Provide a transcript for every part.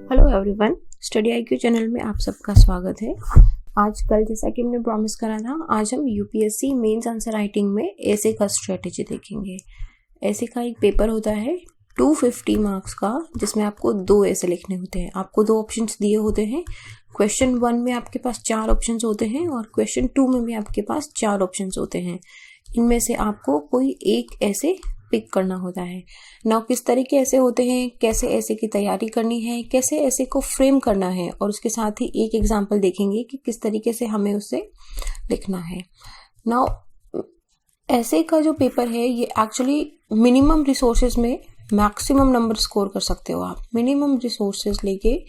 Hello everyone, study IQ channel में आप सबका स्वागत है। आज कल जैसा कि हमने प्रॉमिस करा था, आज हम यूपीएससी मेंस आंसर राइटिंग में ऐसे का स्ट्रेटेजी देखेंगे। ऐसे का एक पेपर होता है 250 मार्क्स का, जिसमें आपको 2 ऐसे लिखने होते हैं। आपको 2 ऑप्शंस दिए होते हैं। क्वेश्चन 1 में आपके पास 4 ऑप्शंस होते हैं और क्वेश्चन 2 में भी आपके पास 4 ऑप्शंस होते हैं। इनमें से आपको कोई एक ऐसे पिक करना होता है। नाउ किस तरीके ऐसे होते हैं, कैसे ऐसे की तैयारी करनी है, कैसे ऐसे को फ्रेम करना है, और उसके साथ ही एक एग्जांपल देखेंगे कि किस तरीके से हमें उससे लिखना है। नाउ ऐसे का जो पेपर है ये एक्चुअली मिनिमम रिसोर्सेज में मैक्सिमम नंबर स्कोर कर सकते हो आप। मिनिमम रिसोर्सेज लेके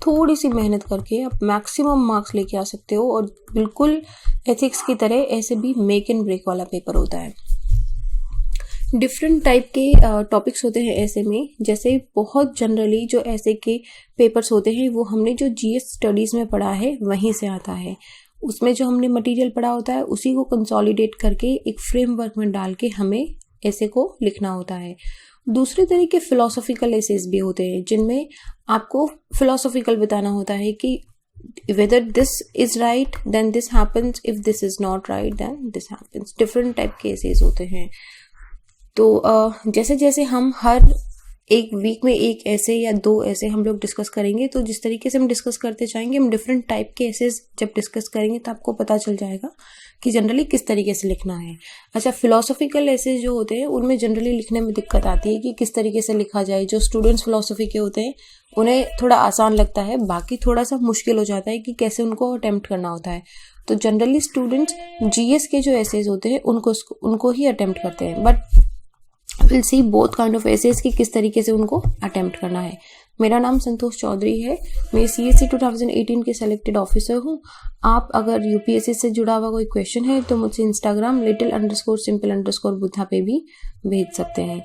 थोड़ी सी मेहनत करके आप मैक्सिमम मार्क्स लेके आ सकते हो, और बिल्कुल एथिक्स की तरह ऐसे भी मेक एंड ब्रेक वाला पेपर होता है। डिफरेंट टाइप के टॉपिक्स होते हैं ऐसे में। जैसे बहुत जनरली जो ऐसे के पेपर्स होते हैं वो हमने जो जीएस स्टडीज में पढ़ा है वहीं से आता है। उसमें जो हमने मटेरियल पढ़ा होता है उसी को कंसोलिडेट करके एक फ्रेमवर्क में डाल के हमें ऐसे को लिखना होता है। दूसरे तरीके फिलोसॉफिकल एसेज भी होते हैं, जिनमें आपको फिलोसॉफिकल बताना होता है कि whether this is right then this happens, if this is not right then this happens। Different type के एसेज होते हैं। तो जैसे जैसे हम हर एक वीक में एक ऐसे या 2 ऐसे हम लोग डिस्कस करेंगे, तो जिस तरीके से हम डिस्कस करते जाएंगे, हम डिफरेंट टाइप के ऐसेज जब डिस्कस करेंगे तो आपको पता चल जाएगा कि जनरली किस तरीके से लिखना है। अच्छा, फिलोसॉफिकल ऐसेज जो होते हैं उनमें जनरली लिखने में दिक्कत आती है कि किस तरीके से लिखा जाए। जो स्टूडेंट्स फिलोसॉफी के होते हैं उन्हें थोड़ा आसान लगता है, बाकी थोड़ा सा मुश्किल हो जाता है कि कैसे उनको अटेम्प्ट करना होता है। तो जनरली स्टूडेंट्स जीएस के जो ऐसेज होते हैं उनको ही अटेम्प्ट करते हैं, but will see both kind of essays कि किस तरीके से उनको अटेम्प्ट करना है। मेरा नाम संतोष चौधरी है। मैं सीएससी 2018 के सेलेक्टेड ऑफिसर हूँ। आप अगर यूपीएससी से जुड़ा हुआ कोई क्वेश्चन है तो मुझसे इंस्टाग्राम little_simple_बुद्धा पे भी भेज सकते हैं।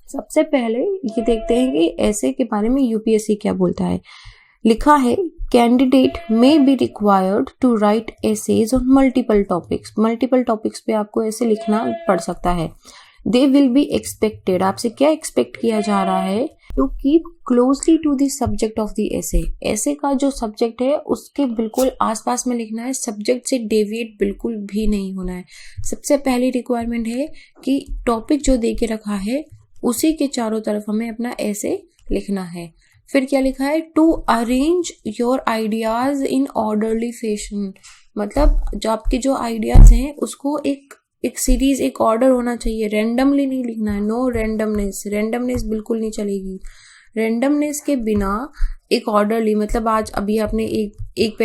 सबसे पहले ये देखते हैं कि ऐसे के बारे में यूपीएससी क्या बोलता है। लिखा है, candidate may be required to write essays on multiple topics. Multiple topics पे आपको ऐसे लिखना पड़ सकता है। दे विल बी एक्सपेक्टेड, आपसे क्या एक्सपेक्ट किया जा रहा है, to keep closely to the subject of the essay. Essay का जो सब्जेक्ट है उसके बिल्कुल आसपास में लिखना है, सब्जेक्ट से डेविएट बिल्कुल भी नहीं होना है। सबसे पहली रिक्वायरमेंट है कि टॉपिक जो दे के रखा है उसी के चारों तरफ हमें अपना एसे लिखना है। फिर क्या लिखा है, to arrange your ideas in orderly fashion. मतलब जो आपके जो आइडियाज हैं उसको एक सीरीज, एक ऑर्डर होना चाहिए। रैंडमली नहीं लिखना है, नो रैंडमनेस बिल्कुल नहीं चलेगी। रैंडमनेस के बिना एक ऑर्डरली, मतलब आज अभी आपने एक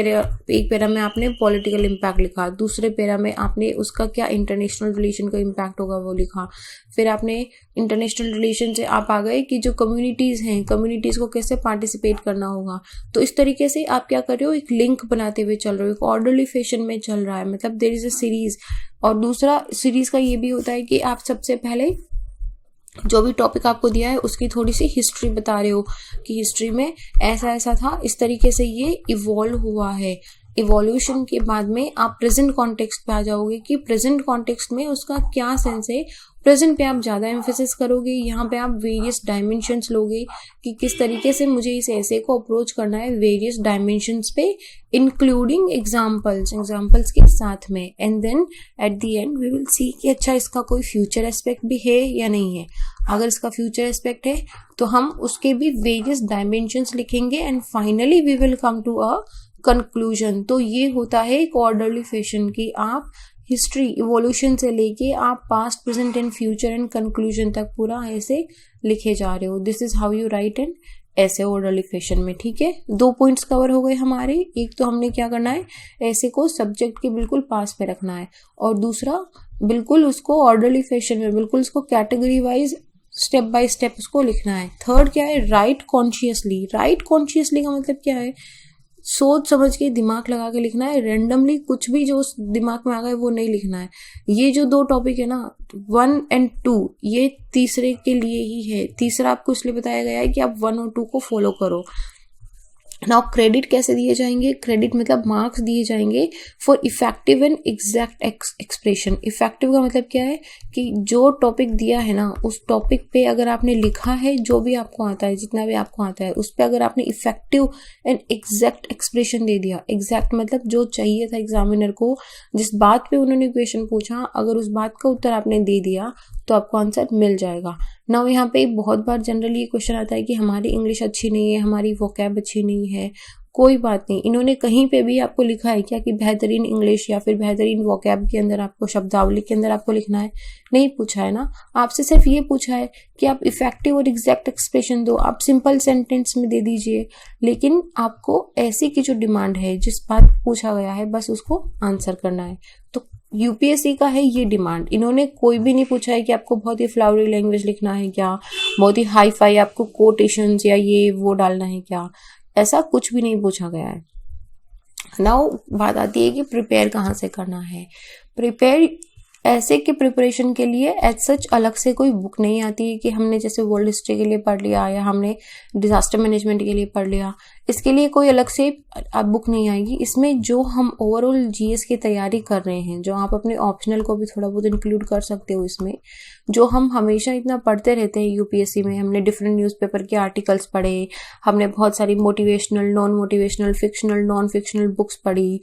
पैरा में आपने पॉलिटिकल इम्पैक्ट लिखा, दूसरे पैरा में आपने उसका क्या इंटरनेशनल रिलेशन का इम्पैक्ट होगा वो लिखा। फिर आपने इंटरनेशनल रिलेशन से आप आ गए कि जो कम्युनिटीज़ हैं, कम्युनिटीज़ को कैसे पार्टिसिपेट करना होगा। तो इस तरीके से आप क्या कर रहे हो, एक लिंक बनाते हुए चल रहे हो, एक ऑर्डरली फैशन में चल रहा है। मतलब देयर इज अ सीरीज। और दूसरा सीरीज का ये भी होता है कि आप सबसे पहले जो भी टॉपिक आपको दिया है उसकी थोड़ी सी हिस्ट्री बता रहे हो कि हिस्ट्री में ऐसा ऐसा था, इस तरीके से ये इवॉल्व हुआ है। इवोल्यूशन के बाद में आप प्रेजेंट कॉन्टेक्स्ट पे आ जाओगे कि प्रेजेंट कॉन्टेक्स्ट में उसका क्या सेंस है। प्रेजेंट पे आप ज़्यादा एम्फेसिस करोगे, यहाँ पे आप वेरियस डायमेंशंस लोगे कि किस तरीके से मुझे इस ऐसे को अप्रोच करना है, वेरियस डायमेंशंस पे, इंक्लूडिंग एग्जाम्पल्स के साथ में। And then at the end we will see कि अच्छा इसका कोई फ्यूचर एस्पेक्ट भी है या नहीं है। अगर इसका फ्यूचर एस्पेक्ट है तो हम उसके भी वेरियस डायमेंशंस लिखेंगे and finally we will come to a conclusion. तो ये होता है एक ऑर्डरली फैशन की आप हिस्ट्री इवोल्यूशन से लेके आप past, present and future and conclusion तक पूरा ऐसे लिखे जा रहे हो। This is how you write an essay orderly fashion में। ठीक है, 2 पॉइंट्स कवर हो गए हमारे। एक तो हमने क्या करना है, ऐसे को सब्जेक्ट के बिल्कुल पास पे रखना है, और दूसरा बिल्कुल उसको ऑर्डरली फैशन में, बिल्कुल उसको category wise step by step उसको लिखना है। थर्ड क्या है, राइट कॉन्शियसली। राइट कॉन्शियसली का मतलब क्या है, सोच समझ के दिमाग लगा के लिखना है। रैंडमली कुछ भी जो उस दिमाग में आ गए वो नहीं लिखना है। ये जो 2 टॉपिक है ना, 1 और 2, ये तीसरे के लिए ही है। तीसरा आपको इसलिए बताया गया है कि आप 1 और 2 को फॉलो करो। नाउ क्रेडिट कैसे दिए जाएंगे, क्रेडिट मतलब मार्क्स दिए जाएंगे for effective and exact expression. Effective का मतलब क्या है कि जो टॉपिक दिया है ना, उस टॉपिक पे अगर आपने लिखा है, जो भी आपको आता है, जितना भी आपको आता है, उस पे अगर आपने इफेक्टिव एंड एग्जैक्ट एक्सप्रेशन दे दिया। एग्जैक्ट मतलब जो चाहिए था एग्जामिनर को, जिस बात पे उन्होंने क्वेश्चन पूछा, अगर उस बात का उत्तर आपने दे दिया तो आपको आंसर मिल जाएगा। नाउ यहाँ पे बहुत बार जनरली ये क्वेश्चन आता है कि हमारी इंग्लिश अच्छी नहीं है, हमारी वोकैब अच्छी नहीं है। कोई बात नहीं, इन्होंने कहीं पे भी आपको लिखा है क्या कि बेहतरीन इंग्लिश या फिर बेहतरीन वोकैब के अंदर आपको, शब्दावली के अंदर आपको लिखना है? नहीं पूछा है ना, आपसे सिर्फ ये पूछा है कि आप इफेक्टिव और एग्जैक्ट एक्सप्रेशन दो, आप सिंपल सेंटेंस में दे दीजिए। लेकिन आपको ऐसी की जो डिमांड है, जिस बात पूछा गया है, बस उसको आंसर करना है। तो यूपीएससी का है ये डिमांड। इन्होंने कोई भी नहीं पूछा है कि आपको बहुत ही फ्लावरी लैंग्वेज लिखना है क्या, बहुत ही हाई फाई आपको कोटेशंस या ये वो डालना है क्या, ऐसा कुछ भी नहीं पूछा गया है। नाउ बात आती है कि प्रिपेयर कहाँ से करना है। प्रिपेयर ऐसे के प्रिपरेशन के लिए एज सच अलग से कोई बुक नहीं आती है कि हमने जैसे वर्ल्ड हिस्ट्री के लिए पढ़ लिया या हमने डिजास्टर मैनेजमेंट के लिए पढ़ लिया, इसके लिए कोई अलग से बुक नहीं आएगी। इसमें जो हम ओवरऑल जीएस की तैयारी कर रहे हैं, जो आप अपने ऑप्शनल को भी थोड़ा बहुत इंक्लूड कर सकते हो इसमें, जो हम हमेशा इतना पढ़ते रहते हैं यूपीएससी में, हमने डिफरेंट न्यूज़पेपर के आर्टिकल्स पढ़े, हमने बहुत सारी motivational, non motivational, fictional, non fictional books पढ़ी,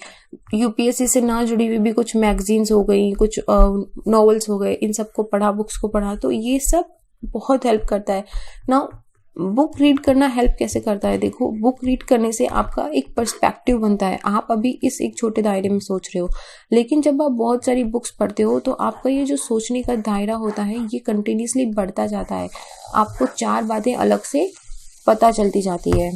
यूपीएससी से ना जुड़ी हुई भी कुछ मैगजीन्स हो गई, कुछ नॉवेल्स हो गए, इन सबको पढ़ा, बुक्स को पढ़ा, तो ये सब बहुत हेल्प करता है ना। बुक रीड करना हेल्प कैसे करता है, देखो बुक रीड करने से आपका एक पर्सपेक्टिव बनता है। आप अभी इस एक छोटे दायरे में सोच रहे हो, लेकिन जब आप बहुत सारी बुक्स पढ़ते हो तो आपका ये जो सोचने का दायरा होता है ये कंटिन्यूसली बढ़ता जाता है, आपको 4 बातें अलग से पता चलती जाती है।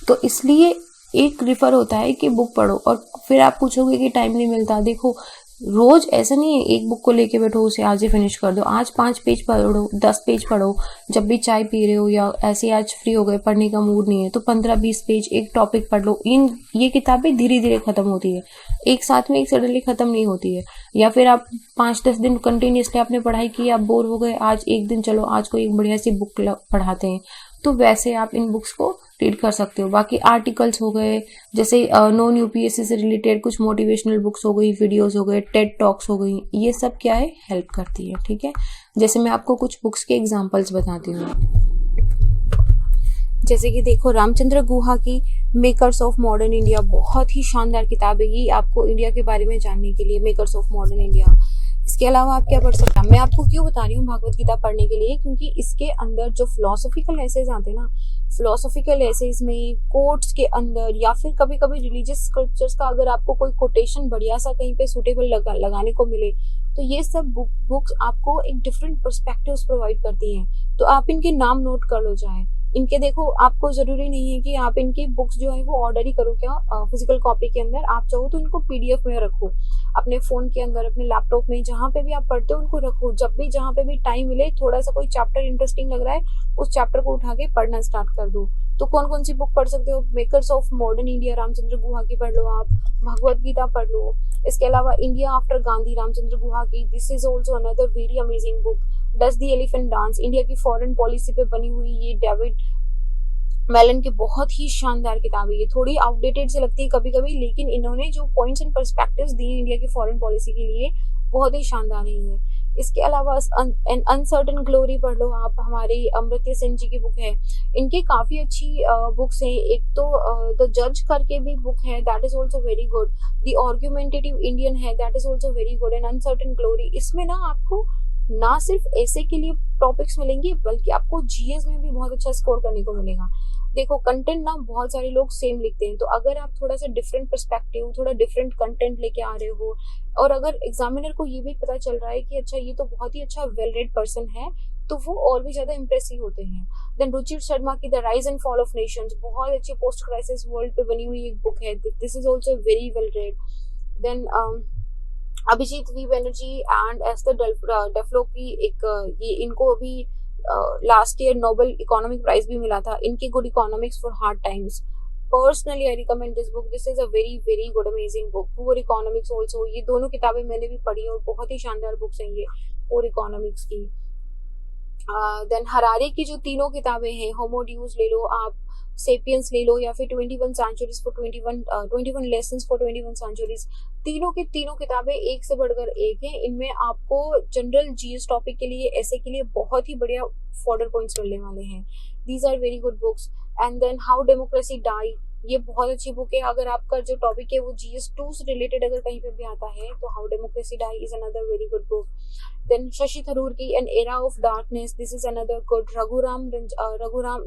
तो इसलिए एक रिफर होता है कि बुक पढ़ो। और फिर आप पूछोगे कि टाइम नहीं मिलता, देखो रोज ऐसा नहीं है एक बुक को लेके बैठो उसे आज ही फिनिश कर दो, आज 5 पेज पढ़ो, 10 पेज पढ़ो, जब भी चाय पी रहे हो या ऐसे आज फ्री हो गए, पढ़ने का मूड नहीं है तो 15-20 पेज एक टॉपिक पढ़ लो। ये किताबें धीरे धीरे खत्म होती है, एक साथ में एक सडनली खत्म नहीं होती है। या फिर आप 5-10 दिन कंटिन्यूसली आपने पढ़ाई की, आप बोर हो गए, आज एक दिन चलो आज को एक बढ़िया सी बुक पढ़ाते हैं, तो वैसे आप इन बुक्स को रीड कर सकते हो। बाकी आर्टिकल्स हो गए, जैसे नॉन यूपीएससी से रिलेटेड कुछ मोटिवेशनल बुक्स हो गई, वीडियोस हो गए, टेड टॉक्स हो गई, ये सब क्या है, हेल्प करती है। ठीक है, जैसे मैं आपको कुछ बुक्स के एग्जांपल्स बताती हूँ। जैसे कि देखो रामचंद्र गुहा की मेकर्स ऑफ मॉडर्न इंडिया, बहुत ही शानदार किताब है ये आपको इंडिया के बारे में जानने के लिए, मेकर्स ऑफ मॉडर्न इंडिया। इसके अलावा आप क्या पढ़ सकते हैं, मैं आपको क्यों बता रही हूँ भागवत गीता पढ़ने के लिए, क्योंकि इसके अंदर जो फिलोसॉफिकल एसेज आते हैं ना, फिलोसॉफिकल एसेज में कोट्स के अंदर या फिर कभी कभी रिलीजियस स्क्रिप्चर्स का अगर आपको कोई कोटेशन बढ़िया सा कहीं पे सुटेबल लगाने को मिले, तो ये सब बुक्स आपको एक डिफरेंट पर्सपेक्टिव्स प्रोवाइड करती हैं। तो आप इनके नाम नोट कर लो चाहे इनके, देखो आपको जरूरी नहीं है कि आप इनकी बुक्स जो है वो ऑर्डर ही करो क्या फिजिकल कॉपी के अंदर, आप चाहो तो इनको पीडीएफ में रखो, अपने फोन के अंदर, अपने लैपटॉप में, जहाँ पे भी आप पढ़ते हो उनको रखो। जब भी जहाँ पे भी टाइम मिले, थोड़ा सा कोई चैप्टर इंटरेस्टिंग लग रहा है, उस चैप्टर को उठा के पढ़ना स्टार्ट कर दो। तो कौन कौन सी बुक पढ़ सकते हो, makers of modern India Ramachandra Guha की पढ़ लो, आप भगवत गीता पढ़ लो। इसके अलावा इंडिया आफ्टर गांधी रामचंद्र गुहा की, this is also another very amazing book. Does the elephant dance, India की फॉरेन पॉलिसी पे बनी हुई ये डेविड मेलन की बहुत ही शानदार किताब है। ये थोड़ी आउटडेटेड से लगती है कभी कभी, लेकिन इन्होंने जो पॉइंट्स एंड पर्सपेक्टिव्स दिए इंडिया की फॉरेन पॉलिसी के लिए बहुत ही शानदार है। इसके अलावा एन अनसर्टन ग्लोरी पढ़ लो आप, हमारे अमर्त्य सेन जी की बुक है। इनकी काफी अच्छी बुक्स हैं। एक तो द जज करके भी बुक है, that is also very good. The argumentative Indian है, that is also very good. An uncertain glory, इसमें ना आपको ना सिर्फ ऐसे के लिए टॉपिक्स मिलेंगे बल्कि आपको जीएस में भी बहुत अच्छा स्कोर करने को मिलेगा। देखो कंटेंट ना बहुत सारे लोग सेम लिखते हैं, तो अगर आप थोड़ा सा डिफरेंट पर्सपेक्टिव, थोड़ा डिफरेंट कंटेंट लेके आ रहे हो, और अगर एग्जामिनर को ये भी पता चल रहा है कि अच्छा ये तो बहुत ही अच्छा वेल रेड पर्सन है, तो वो और भी ज्यादा इम्प्रेसिव होते हैं। देन रुचिर शर्मा की the rise and fall of Nations, बहुत अच्छी पोस्ट क्राइसिस वर्ल्ड पे बनी हुई एक बुक है, this is also very well read. Then Abhijit V Banerjee and Esther Duflo की एक ये इनको अभी last year Nobel economic prize भी मिला था, इनकी good economics for hard times. Personally I recommend this book, this is a very very good amazing book. Poor economics also, ये दोनों किताबें मैंने भी पढ़ी और बहुत ही शानदार बुक्स हैं ये पुअर इकोनॉमिक्स की। देन हरारे की जो तीनों किताबें हैं, होमो ड्यूज ले लो आप, सेपियंस ले लो, या फिर 21 centuries for 21 lessons for 21 centuries. तीनों की तीनों किताबें एक से बढ़कर एक हैं। इनमें आपको जनरल जीएस टॉपिक के लिए, ऐसे के लिए बहुत ही बढ़िया फॉर्डर पॉइंट्स मिलने वाले हैं। These are very good books. And then how democracy die, ये बहुत अच्छी बुक है। अगर आपका जो टॉपिक है वो GS2 से रिलेटेड अगर कहीं पे भी आता है तो how democracy die is another very good book. Then Shashi Tharoor की an era of darkness, this is another good.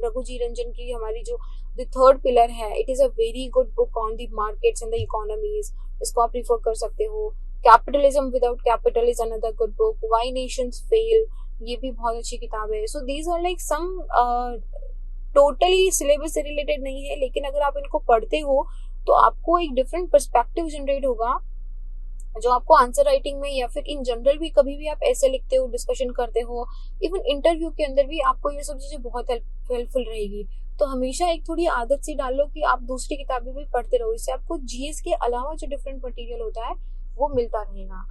Raghuji Ranjan की हमारी जो द थर्ड पिलर है, it is a very good book on the markets and the economies, इसको आप refer कर सकते हो। Capitalism without capital is another good book. Why nations fail, ये भी बहुत अच्छी किताब है। So these are like some totally syllabus से रिलेटेड नहीं है, लेकिन अगर आप इनको पढ़ते हो तो आपको एक डिफरेंट पर्सपेक्टिव जनरेट होगा, जो आपको आंसर राइटिंग में या फिर इन जनरल भी कभी भी आप ऐसे लिखते हो, डिस्कशन करते हो, इवन इंटरव्यू के अंदर भी आपको ये सब चीजें बहुत हेल्पफुल रहेगी। तो हमेशा एक थोड़ी आदत सी डाल लो कि आप दूसरी किताबें भी पढ़ते रहो, इससे आपको जीएस के अलावा जो डिफरेंट मटेरियल होता है वो मिलता रहेगा।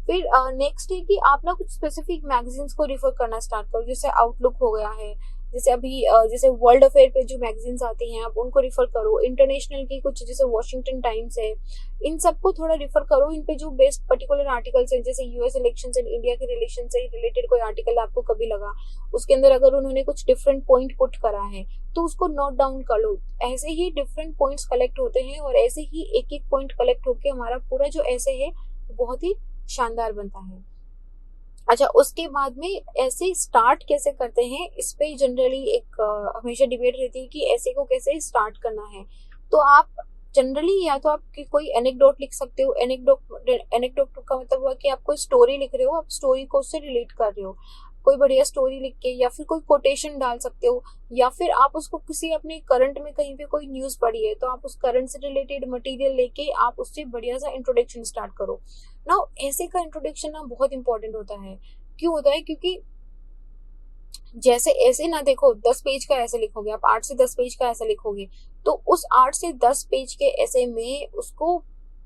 फिर नेक्स्ट है कि आप ना कुछ स्पेसिफिक मैगजीन्स को रिफर करना स्टार्ट करो, जैसे आउटलुक हो गया है, जैसे अभी जैसे वर्ल्ड अफेयर पे जो मैगजीन्स आती हैं आप उनको रिफर करो। इंटरनेशनल की कुछ जैसे वॉशिंगटन टाइम्स है, इन सबको थोड़ा रिफर करो। इन पे जो बेस्ट पर्टिकुलर आर्टिकल्स हैं, जैसे यूएस इलेक्शन एंड इंडिया के रिलेशन से रिलेटेड कोई आर्टिकल आपको कभी लगा, उसके अंदर अगर उन्होंने कुछ डिफरेंट पॉइंट पुट करा है तो उसको नोट डाउन कर लो। ऐसे ही डिफरेंट पॉइंट्स कलेक्ट होते हैं और ऐसे ही एक एक पॉइंट कलेक्ट होकर हमारा पूरा जो ऐसे है बहुत ही शानदार बनता है। अच्छा, उसके बाद में ऐसे स्टार्ट कैसे करते हैं, इस पे जनरली एक हमेशा डिबेट रहती है कि ऐसे को कैसे स्टार्ट करना है। तो आप जनरली या तो आप कोई एनेक्डोट लिख सकते हो। एनेक्डोट का मतलब हुआ कि आप कोई स्टोरी लिख रहे हो, आप स्टोरी को उससे रिलेट कर रहे हो, कोई बढ़िया स्टोरी लिख के, या फिर कोई कोटेशन डाल सकते हो, या फिर आप उसको किसी अपने करंट में कहीं पे कोई न्यूज पढ़ी है तो आप उस करंट से रिलेटेड मटेरियल लेके आप उससे बढ़िया सा इंट्रोडक्शन स्टार्ट करो ना। ऐसे का इंट्रोडक्शन ना बहुत इंपॉर्टेंट होता है। क्यों होता है? क्योंकि जैसे ऐसे ना देखो 10 पेज का ऐसे लिखोगे, आप 8 से 10 पेज का ऐसे लिखोगे, तो उस 8 से 10 पेज के ऐसे में उसको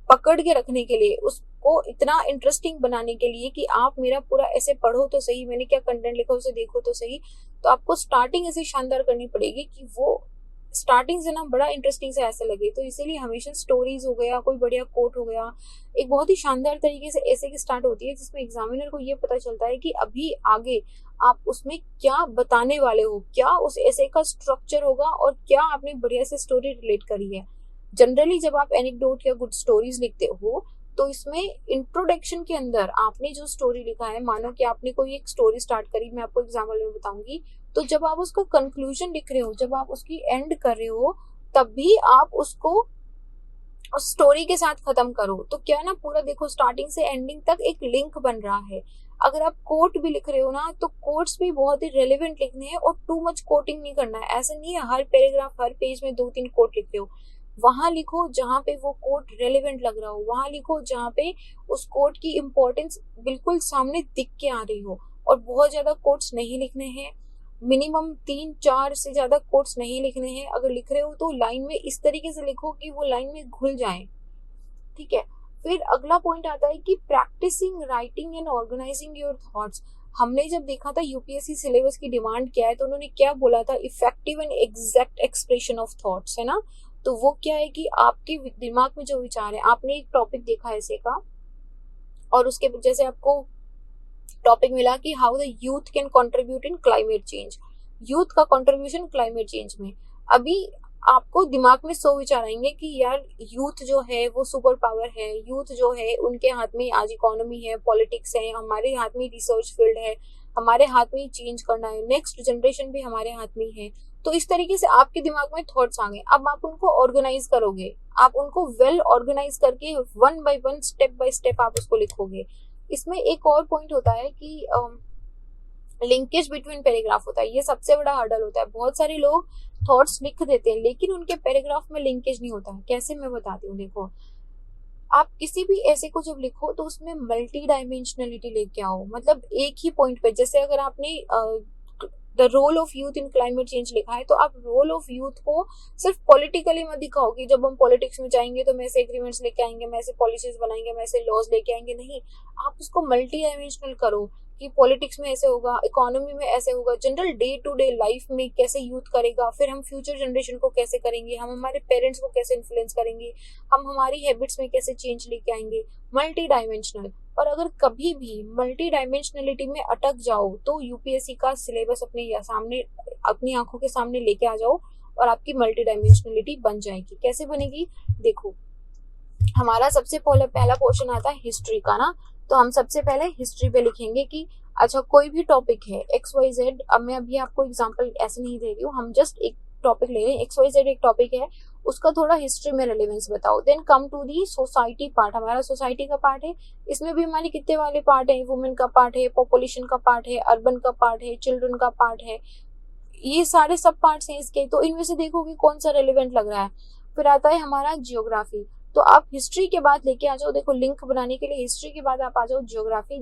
पकड़ के रखने के लिए, उसको इतना इंटरेस्टिंग बनाने के लिए कि आप मेरा पूरा ऐसे पढ़ो तो सही, मैंने क्या कंटेंट लिखा उसे देखो तो सही, तो आपको स्टार्टिंग ऐसी शानदार करनी पड़ेगी कि वो स्टार्टिंग से ना बड़ा इंटरेस्टिंग से ऐसे लगे। तो इसीलिए हमेशा स्टोरीज हो गया, कोई बढ़िया कोट हो गया, एक बहुत ही शानदार तरीके से ऐसे की स्टार्ट होती है जिसमें एग्जामिनर को ये पता चलता है कि अभी आगे आप उसमें क्या बताने वाले हो, क्या उस ऐसे का स्ट्रक्चर होगा और क्या आपने बढ़िया से स्टोरी रिलेट करी है। जनरली जब आप एनेक्डोट या गुड स्टोरीज लिखते हो तो इसमें इंट्रोडक्शन के अंदर आपने जो स्टोरी लिखा है, मानो कि आपने कोई एक स्टोरी स्टार्ट करी, मैं आपको एग्जाम्पल में बताऊंगी, तो जब आप उसका कंक्लूजन लिख रहे हो, जब आप उसकी एंड कर रहे हो, तब भी आप उसको उस स्टोरी के साथ खत्म करो। तो क्या ना पूरा देखो स्टार्टिंग से एंडिंग तक एक लिंक बन रहा है। अगर आप कोट भी लिख रहे हो ना तो कोट्स भी बहुत ही रेलेवेंट लिखने हैं और टू मच कोटिंग नहीं करना है। ऐसा नहीं है हर पैराग्राफ हर पेज में 2-3 कोट लिख रहे हो, वहां लिखो जहां पे वो कोट रेलेवेंट लग रहा हो, वहां लिखो जहां पे उस कोट की इंपॉर्टेंस बिल्कुल सामने दिख के आ रही हो। और बहुत ज्यादा कोट्स नहीं लिखने हैं, मिनिमम 3-4 से ज्यादा कोट्स नहीं लिखने हैं। अगर लिख रहे हो तो लाइन में इस तरीके से लिखो कि वो लाइन में घुल जाए, ठीक है। फिर अगला पॉइंट आता है कि practising writing and organising your thoughts. हमने जब देखा था यूपीएससी सिलेबस की डिमांड क्या है, तो उन्होंने क्या बोला था, effective and exact expression of thoughts, है ना। तो वो क्या है कि आपके दिमाग में जो विचार है, आपने एक टॉपिक देखा ऐसे का और उसके जैसे आपको टॉपिक मिला कि how the youth can contribute in climate change, youth का कंट्रीब्यूशन क्लाइमेट चेंज में। अभी आपको दिमाग में 100 विचार आएंगे कि यार यूथ जो है वो सुपर पावर है, यूथ जो है उनके हाथ में आज इकोनॉमी है, पॉलिटिक्स है, हमारे हाथ में रिसर्च फील्ड है, हमारे हाथ में चेंज करना है, नेक्स्ट जनरेशन भी हमारे हाथ में है। तो इस तरीके से आपके दिमाग में थॉट्स आ गए। अब आप उनको ऑर्गेनाइज करोगे, आप उनको वेल ऑर्गेनाइज करके 1 बाय 1 स्टेप बाय स्टेप आप उसको लिखोगे। इसमें एक और पॉइंट होता है कि लिंकेज बिटवीन पैराग्राफ होता है, ये सबसे बड़ा हर्डल होता है। बहुत सारे लोग थॉट्स लिख देते हैं लेकिन उनके पैराग्राफ में लिंकेज नहीं होता है। कैसे, मैं बताती हूँ। देखो, आप किसी भी ऐसे को जब लिखो तो उसमें मल्टी डायमेंशनलिटी लेके आओ, मतलब एक ही पॉइंट पे, जैसे अगर आपने the role of youth in climate change लिखा है तो आप रोल ऑफ यूथ को सिर्फ पॉलिटिकली मत दिखाओ कि जब हम पॉलिटिक्स में जाएंगे तो मैं ऐसे एग्रीमेंट्स लेके आएंगे, मैं ऐसे पॉलिसीज बनाएंगे, मैं ऐसे लॉज लेके आएंगे। नहीं, आप उसको मल्टी डायमेंशनल करो कि पॉलिटिक्स में ऐसे होगा, इकोनॉमी में ऐसे होगा, general day to day life में कैसे यूथ करेगा, फिर हम फ्यूचर जनरेशन को कैसे करेंगे, हम हमारे पेरेंट्स को कैसे इन्फ्लुएंस करेंगे, हम हमारी हैबिट्स में कैसे चेंज लेके आएंगे, मल्टी डायमेंशनल। और अगर कभी भी मल्टी डायमेंशनलिटी में अटक जाओ तो यूपीएससी का सिलेबस अपनी आंखों के सामने लेके आ जाओ और आपकी मल्टी डायमेंशनलिटी बन जाएगी। कैसे बनेगी, देखो हमारा सबसे पहला पोर्शन आता है हिस्ट्री का ना, तो हम सबसे पहले हिस्ट्री पे लिखेंगे कि अच्छा कोई भी टॉपिक है XYZ। अब मैं अभी आपको एग्जांपल ऐसे नहीं दे रही हूँ, हम जस्ट एक टॉपिक ले रहे हैं, XYZ एक टॉपिक है, उसका थोड़ा हिस्ट्री में रिलेवेंस बताओ। Then come to the society part, हमारा सोसाइटी का पार्ट है, इसमें भी हमारे कितने वाले पार्ट है, वुमेन का पार्ट है, पॉपुलेशन का पार्ट है, अर्बन का पार्ट है, चिल्ड्रन का पार्ट है, ये सारे सब पार्ट्स हैं इसके, तो इनमें से देखोगे कौन सा रेलिवेंट लग रहा है। फिर आता है हमारा जियोग्राफी, तो आप हिस्ट्री के बाद लेके आ जाओ, देखो लिंक बनाने के लिए हिस्ट्री के बाद आप आ जाओ जियोग्राफी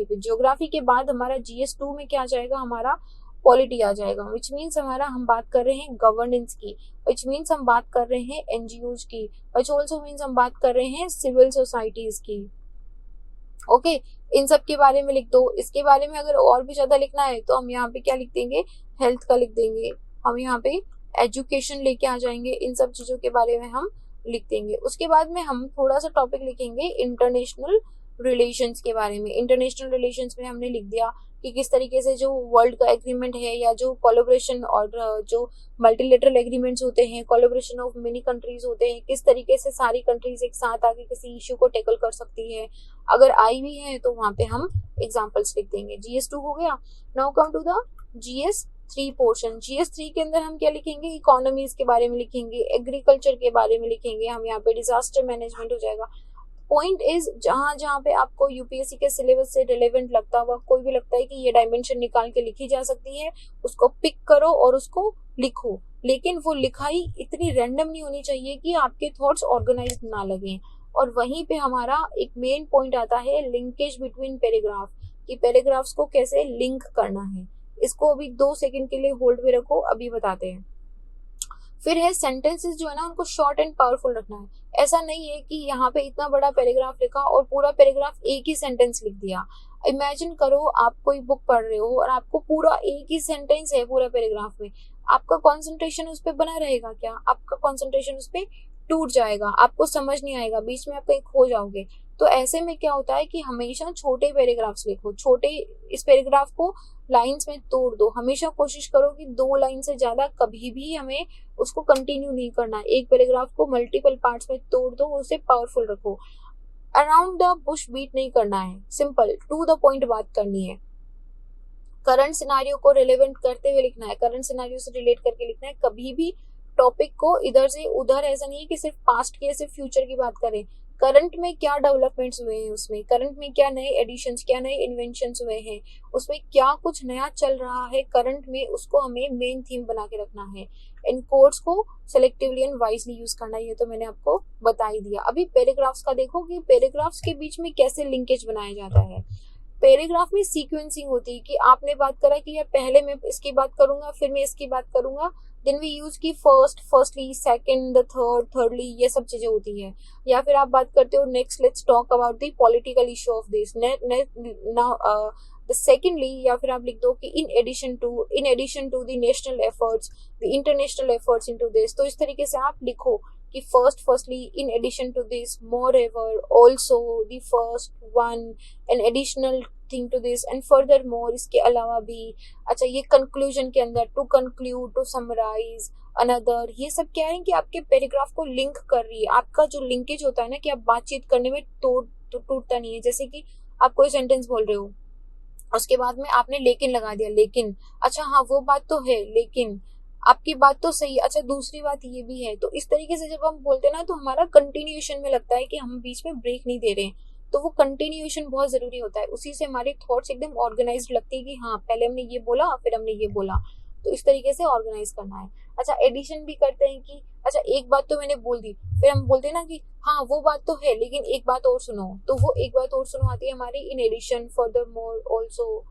पे। जियोग्राफी के बाद हमारा GS2 में क्या आ जाएगा, हमारा पॉलिटी आ जाएगा, विच मीन्स हमारा हम बात कर रहे हैं गवर्नेंस की, विच मीन्स हम बात कर रहे हैं NGOs की, विच ऑल्सो मीन्स हम बात कर रहे हैं सिविल सोसाइटीज की। ओके, इन सब के बारे में लिख दो। इसके बारे में अगर और भी ज्यादा लिखना है तो हम यहाँ पे क्या लिख देंगे, हेल्थ का लिख देंगे, हम यहाँ पे एजुकेशन लेके आ जाएंगे, इन सब चीजों के बारे में हम लिख देंगे। उसके बाद में हम थोड़ा सा टॉपिक लिखेंगे इंटरनेशनल रिलेशंस के बारे में। इंटरनेशनल रिलेशंस में हमने लिख दिया कि किस तरीके से जो वर्ल्ड का एग्रीमेंट है या जो कोलैबोरेशन और जो मल्टीलेटरल एग्रीमेंट्स होते हैं, कोलैबोरेशन ऑफ मेनी कंट्रीज होते हैं, किस तरीके से सारी कंट्रीज एक साथ आके किसी इश्यू को टैकल कर सकती है। अगर आई भी है तो वहां पे हम एग्जाम्पल्स लिख देंगे। GS2 हो गया। Now come to the GS3 portion. GS3 के अंदर हम क्या लिखेंगे, इकोनॉमीज के बारे में लिखेंगे, एग्रीकल्चर के बारे में लिखेंगे, हम यहाँ पे डिजास्टर मैनेजमेंट हो जाएगा। पॉइंट इज जहां पे आपको यूपीएससी के सिलेबस से रिलेवेंट लगता हुआ कोई भी लगता है कि ये डायमेंशन निकाल के लिखी जा सकती है, उसको पिक करो और उसको लिखो। लेकिन वो लिखाई इतनी रैंडम नहीं होनी चाहिए कि आपके थॉट्स ऑर्गेनाइज ना लगे। और वहीं पे हमारा एक मेन पॉइंट आता है लिंकेज बिटवीन पैराग्राफ, कि पैराग्राफ्स को कैसे लिंक करना है। इसको अभी 2 सेकंड के लिए होल्ड पे रखो, अभी बताते हैं। फिर है सेंटेंसेस जो है ना, उनको शॉर्ट एंड पावरफुल रखना है। ऐसा नहीं है कि यहाँ पे इतना बड़ा पैराग्राफ लिखा और पूरा पैराग्राफ एक ही सेंटेंस लिख दिया। इमेजिन करो आप कोई बुक पढ़ रहे हो और आपको पूरा एक ही सेंटेंस है पूरा पैराग्राफ में, आपका कंसंट्रेशन उस पर बना रहेगा क्या? आपका कंसंट्रेशन उस पर टूट जाएगा, आपको समझ नहीं आएगा, बीच में आप कहीं खो जाओगे। तो ऐसे में क्या होता है कि हमेशा छोटे पैराग्राफ्स लिखो, इस पैराग्राफ को लाइंस में तोड़ दो। हमेशा कोशिश करो कि 2 लाइन से ज्यादा कभी भी हमें उसको कंटिन्यू नहीं करना। एक पैराग्राफ को मल्टीपल पार्ट्स में तोड़ दो, उसे पावरफुल रखो। अराउंड द बुश बीट नहीं करना है, सिंपल टू द पॉइंट बात करनी है। करंट सिनारियो को रिलेवेंट करते हुए लिखना है, करंट सिनारियो से रिलेट करके लिखना है। कभी भी टॉपिक को इधर से उधर, ऐसा नहीं है कि सिर्फ पास्ट की या सिर्फ फ्यूचर की बात करें। करंट में क्या डेवलपमेंट्स हुए हैं, उसमें करंट में क्या नए एडिशंस, क्या नए इन्वेंशंस हुए हैं, उसमें क्या कुछ नया चल रहा है करंट में, उसको हमें मेन थीम बना के रखना है। इन कोड्स को सेलेक्टिवली एंड वाइजली यूज करना, ये तो मैंने आपको बता ही दिया। अभी पैराग्राफ्स का देखो कि पैराग्राफ्स के बीच में कैसे लिंकेज बनाया जाता है। पैराग्राफ में सीक्वेंसिंग होती है कि आपने बात करा कि यार पहले मैं इसकी बात करूंगा, फिर मैं इसकी बात करूंगा, देन वी यूज की फर्स्टली, सेकंड, द थर्डली, ये सब चीजें होती है। या फिर आप बात करते हो next let's talk about the political issue of this now the secondly, या फिर आप लिख दो कि in addition to the national efforts, the international efforts into this. तो इस तरीके से आप लिखो कि firstly, in addition to this, moreover, also, the first one, an additional thing to this, and furthermore, इसके अलावा भी। अच्छा, ये कंक्लूजन के अंदर to conclude, to summarise, another, ये सब क्या है कि आपके पैराग्राफ को लिंक कर रही है। आपका जो लिंकेज होता है ना, कि आप बातचीत करने में टूटता नहीं है। जैसे कि आप कोई सेंटेंस बोल रहे हो, उसके बाद में आपने लेकिन लगा दिया, लेकिन अच्छा हाँ वो बात तो है, लेकिन आपकी बात तो सही, अच्छा दूसरी बात ये भी है। तो इस तरीके से जब हम बोलते हैं ना, तो हमारा कंटिन्यूएशन में लगता है कि हम बीच में ब्रेक नहीं दे रहे हैं। तो वो कंटिन्यूएशन बहुत जरूरी होता है, उसी से हमारे थॉट्स एकदम ऑर्गेनाइज्ड लगते हैं कि हाँ पहले हमने ये बोला, फिर हमने ये बोला। तो इस तरीके से ऑर्गेनाइज करना है। अच्छा, एडिशन भी करते हैं कि अच्छा एक बात तो मैंने बोल दी, फिर हम बोलते हैं ना कि हाँ वो बात तो है, लेकिन एक बात और सुनो। तो वो एक बात और सुनो आती है हमारी in addition, furthermore, also.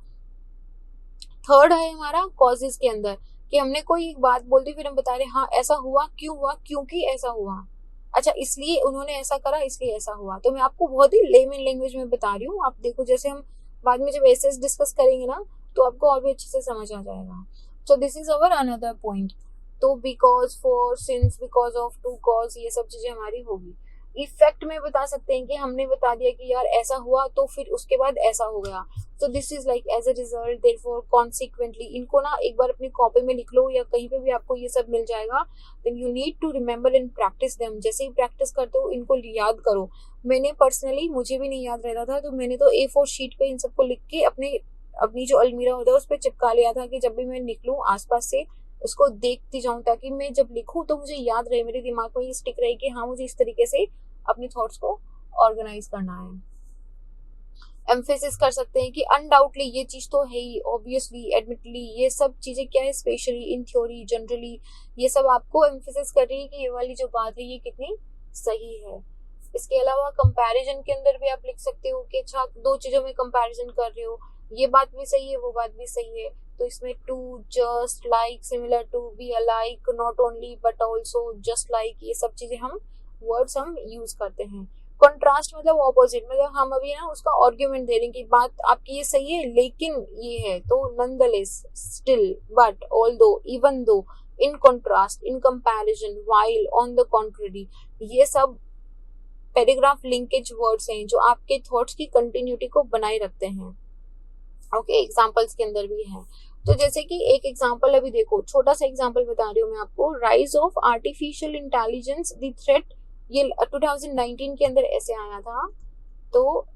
Third है हमारा कॉजेज के अंदर, कि हमने कोई एक बात बोल दी, फिर हम बता रहे हाँ ऐसा हुआ, क्यों हुआ, क्योंकि ऐसा हुआ, अच्छा इसलिए उन्होंने ऐसा करा, इसलिए ऐसा हुआ। तो मैं आपको बहुत ही लेमन लैंग्वेज में बता रही हूँ। आप देखो, जैसे हम बाद में जब एसेस डिस्कस करेंगे ना तो आपको और भी अच्छे से समझ आ जाएगा. So this is our another point. तो because, for, since, because of, to cause, ये सब चीजें हमारी होगी. इफेक्ट में बता सकते हैं कि हमने बता दिया कि यार ऐसा हुआ तो फिर उसके बाद ऐसा हो गया. So this is like as a result, therefore, consequently. इनको ना एक बार अपनी कॉपी में लिख लो या कहीं पे भी आपको ये सब मिल जाएगा. Then you need to remember and practise them. जैसे ही प्रैक्टिस करते हो इनको याद करो. मैंने पर्सनली, मुझे भी नहीं याद रहता था तो मैंने तो A4 शीट पे इन सबको लिख के अपनी जो अलमीरा होता है उस पर चिपका लिया था कि जब भी मैं निकलूं आसपास से उसको देखती जाऊं, ताकि मैं जब लिखूं तो मुझे याद रहे, मेरे दिमाग में ये स्टिक रहे कि हाँ मुझे इस तरीके से अपने थॉट्स को ऑर्गेनाइज करना है. एम्फेसिस कर सकते हैं कि अनडाउटली ये चीज तो है ही, ऑब्वियसली, एडमिटली, ये सब चीजें क्या है, स्पेशली, इन थ्योरी, जनरली, ये सब आपको एम्फेसिस कर रही है कि ये वाली जो बात है ये कितनी सही है. इसके अलावा कंपैरिजन के अंदर भी आप लिख सकते हो कि अच्छा दो चीजों में कंपैरिजन कर रहे हो, ये बात भी सही है वो बात भी सही है, तो इसमें to, just like, similar to, be alike, not only but also, just like, ये सब चीजें हम वर्ड्स हम यूज करते हैं. कंट्रास्ट मतलब ऑपोजिट, मतलब हम अभी ना उसका आर्ग्यूमेंट दे रहे हैं कि बात आपकी ये सही है लेकिन ये है, तो nonetheless, still, but, although, even though, in contrast, in comparison, while, on the contrary, ये सब पैराग्राफ लिंकेज वर्ड्स हैं जो आपके थॉट्स की कंटिन्यूटी को बनाए रखते हैं. ओके, एग्जांपल्स के अंदर भी है. तो जैसे कि एक एग्जांपल अभी देखो, छोटा सा एग्जांपल बता रही हूँ मैं आपको. Rise of artificial intelligence, the threat, ये 2019 के अंदर ऐसे आया था. तो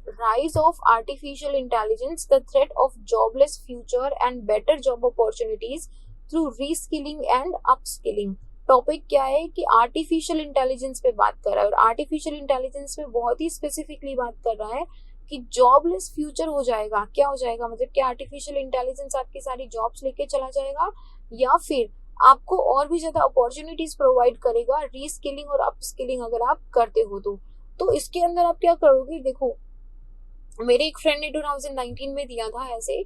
rise of artificial intelligence, the threat of jobless future and better job opportunities through reskilling and upskilling. Topic क्या है कि आर्टिफिशियल इंटेलिजेंस पे बात कर रहा है, और आर्टिफिशियल इंटेलिजेंस पे बहुत ही स्पेसिफिकली बात कर रहा है कि जॉबलेस फ्यूचर हो जाएगा. क्या हो जाएगा, मतलब कि आर्टिफिशियल इंटेलिजेंस आपकी सारी जॉब्स लेके चला जाएगा या फिर आपको और भी ज्यादा अपॉर्चुनिटीज प्रोवाइड करेगा, रीस्किलिंग और अपस्किलिंग अगर आप करते हो तो इसके अंदर आप क्या करोगे. देखो, मेरे एक फ्रेंड ने 2019 में दिया था ऐसे,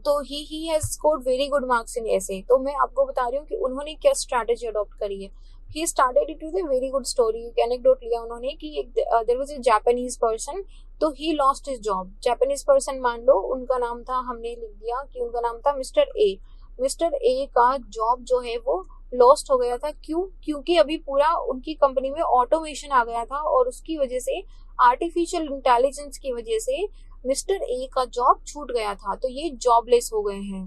तो he has scored very good marks in ऐसे. तो मैं आपको बता रही हूँ कि उन्होंने क्या स्ट्रैटेजी अडॉप्ट करी है. He started it with a very good story. Anecdote लिया उन्होंने कि there was a Japanese person, तो he lost his job. Japanese person मान लो उनका नाम था, हमने लिख दिया कि उनका नाम था मिस्टर ए. मिस्टर ए का जॉब जो है वो लॉस्ट हो गया था. क्यों? क्योंकि अभी पूरा उनकी कंपनी में ऑटोमेशन आ गया था और उसकी वजह से, आर्टिफिशियल इंटेलिजेंस की वजह से मिस्टर ए का जॉब छूट गया था. तो ये जॉबलेस हो गए हैं.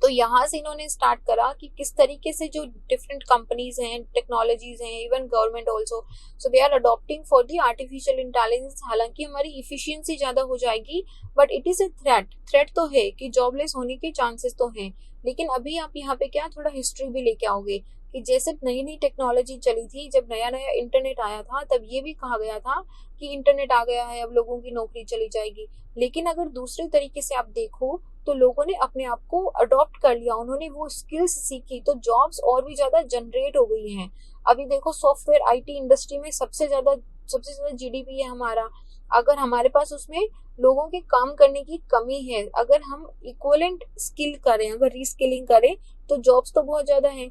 तो यहाँ से इन्होंने स्टार्ट करा कि किस तरीके से जो डिफरेंट कंपनीज हैं, टेक्नोलॉजीज हैं, even government also, so they are adopting for the artificial intelligence. हालांकि हमारी इफिशियंसी ज्यादा हो जाएगी, but it is a threat तो है कि जॉबलेस होने के चांसेस तो हैं. लेकिन अभी आप यहाँ पे क्या थोड़ा हिस्ट्री भी लेके आओगे कि जैसे नई नई टेक्नोलॉजी चली थी, जब नया नया इंटरनेट आया था तब ये भी कहा गया था कि इंटरनेट आ गया है, अब लोगों की नौकरी चली जाएगी. लेकिन अगर दूसरे तरीके से आप देखो तो लोगों ने अपने आप को अडॉप्ट कर लिया, उन्होंने वो स्किल्स सीखी, तो जॉब्स और भी ज्यादा जनरेट हो गई हैं. अभी देखो, सॉफ्टवेयर IT इंडस्ट्री में सबसे ज्यादा GDP है हमारा. अगर हमारे पास उसमें लोगों के काम करने की कमी है, अगर हम इक्वलेंट स्किल करें, अगर रीस्किलिंग करें, तो जॉब्स तो बहुत ज्यादा हैं.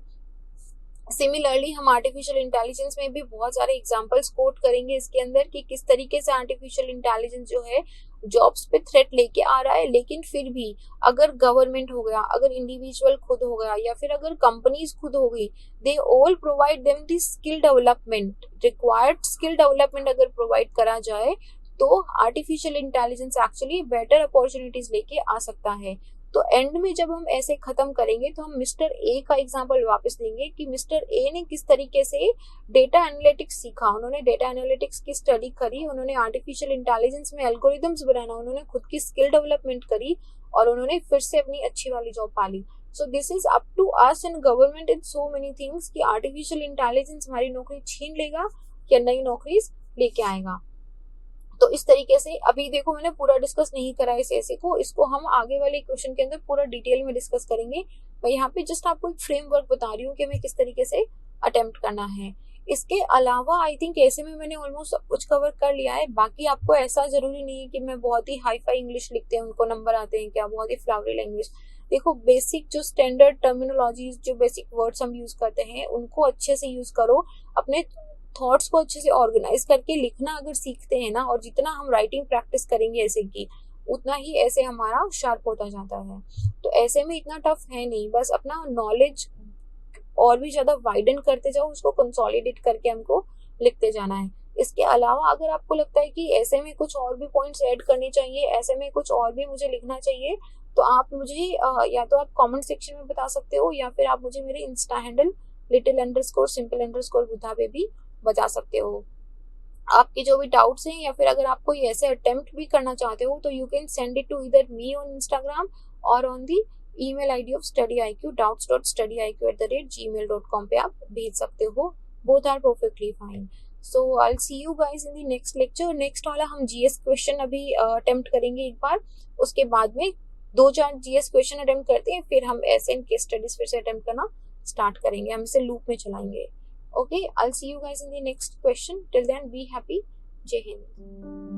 सिमिलरली हम आर्टिफिशियल इंटेलिजेंस में भी बहुत सारे एग्जांपल्स कोट करेंगे इसके अंदर कि किस तरीके से आर्टिफिशियल इंटेलिजेंस जो है जॉब्स पे थ्रेट लेके आ रहा है. लेकिन फिर भी अगर गवर्नमेंट हो गया, अगर इंडिविजुअल खुद हो गया, या फिर अगर कंपनीज खुद हो गई, they all provide them the skill development, required skill development अगर प्रोवाइड करा जाए तो artificial intelligence actually better opportunities लेके आ सकता है. तो एंड में जब हम ऐसे खत्म करेंगे तो हम मिस्टर ए का एग्जांपल वापस देंगे कि मिस्टर ए ने किस तरीके से डेटा एनालिटिक्स सीखा. उन्होंने डेटा एनालिटिक्स की स्टडी करी, उन्होंने आर्टिफिशियल इंटेलिजेंस में एल्गोरिदम्स बनाना, उन्होंने खुद की स्किल डेवलपमेंट करी और उन्होंने फिर से अपनी अच्छी वाली जॉब पाली. So this is up to us and government in so many things कि आर्टिफिशियल इंटेलिजेंस हमारी नौकरी छीन लेगा या नई नौकरीज लेके आएगा. तो इस तरीके से अभी देखो मैंने पूरा डिस्कस नहीं करा इस ऐसे को, इसको हम आगे वाले क्वेश्चन के अंदर पूरा डिटेल में डिस्कस करेंगे. मैं यहाँ पे जस्ट आपको एक फ्रेमवर्क बता रही हूँ कि मैं किस तरीके से अटेम्प्ट करना है. इसके अलावा आई थिंक ऐसे में मैंने ऑलमोस्ट सब कुछ कवर कर लिया है. बाकी आपको ऐसा जरूरी नहीं है कि मैं बहुत ही हाई फाई इंग्लिश लिखते हैं उनको नंबर आते हैं क्या, बहुत ही फ्लावरी लैंग्वेज. देखो, बेसिक जो स्टैंडर्ड टर्मिनोलॉजीज, जो बेसिक वर्ड्स हम यूज करते हैं उनको अच्छे से यूज करो. अपने थॉट्स को अच्छे से ऑर्गेनाइज करके लिखना अगर सीखते हैं ना, और जितना हम राइटिंग प्रैक्टिस करेंगे ऐसे की, उतना ही ऐसे हमारा शार्प होता जाता है। तो ऐसे में इतना टफ है नहीं, बस अपना नॉलेज और भी ज्यादा वाइडन करते जाओ, उसको कंसोलिडेट करके हमको लिखते जाना है। इसके अलावा अगर आपको लगता है कि ऐसे में कुछ और भी पॉइंट्स ऐड करने चाहिए, ऐसे में कुछ और भी मुझे लिखना चाहिए, तो आप मुझे या तो आप कमेंट सेक्शन में बता सकते हो, या फिर आप मुझे मेरे इंस्टा हैंडल little_simple_बुधा पे भी बता सकते हो आपके जो भी डाउट्स हैं। या फिर अगर आप कोई ऐसे अटेम्प्ट भी करना चाहते हो तो you can send it to इधर मी ऑन इंस्टाग्राम और on the email ID of study.iq doubts.studyiq@gmail.com पे आप भेज सकते हो। Both are perfectly fine. So I will see you guys in the next lecture. Next वाला हम जीएस क्वेश्चन अभी अटेम्प्ट करेंगे एक बार, उसके बाद में 2-4 जीएस क्वेश्चन अटेम्प्ट करते हैं, फिर हम ऐसे इन केस स्टडीज फिर से अटेम्प्ट करना स्टार्ट करेंगे, हम इसे लूप में चलाएंगे। Okay, I'll see you guys in the next question. Till then, be happy. Jai Hind.